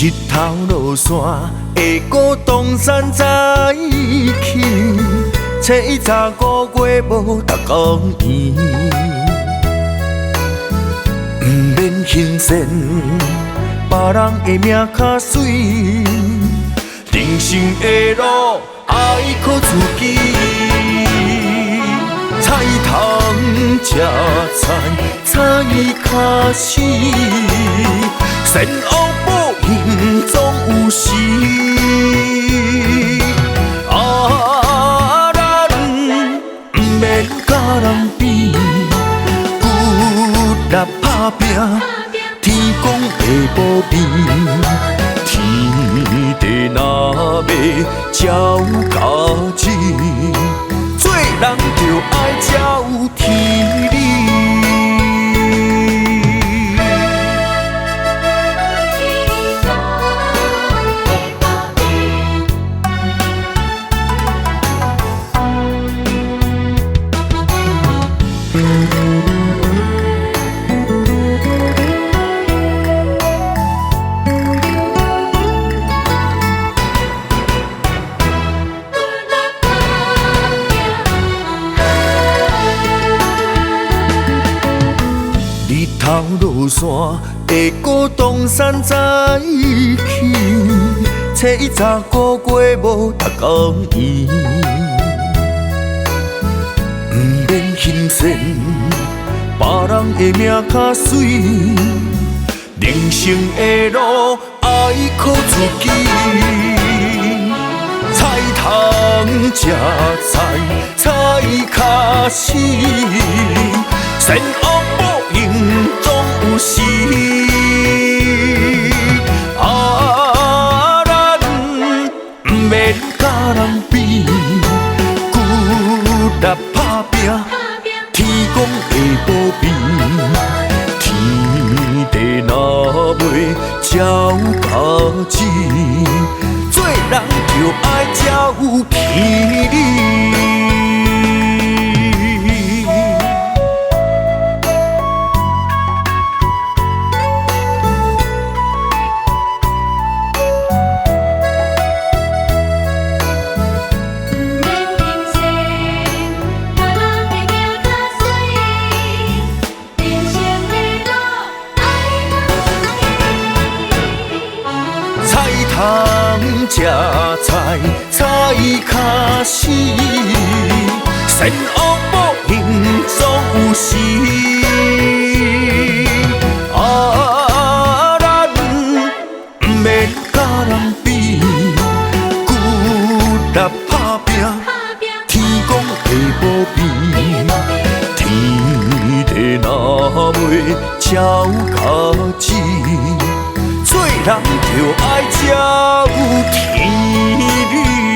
日头落山，下过东山再起，初一十五月无逐公园，不免轻sen别人的命较水，人生的路爱靠自己。菜通吃菜，菜较死，善恶报应总有时。咱不免甲人比，骨力打拼，天公会保庇。天地若要照家己，做人就爱照天理。日头落山，下过东山再起，初一十五月无逐公园，不免轻sen别人的命较水，人生的路爱靠自己。菜通吃菜，菜较死，善恶报应总有时。咱不免甲人比，骨力打拼，天公会保庇。天地若袂照家己，做人就爱照天理。通吃菜，菜较死，善恶报应总有时。咱不免甲人比，骨力打拼，天公会保庇。天地若袂照家己，做人就爱照天理。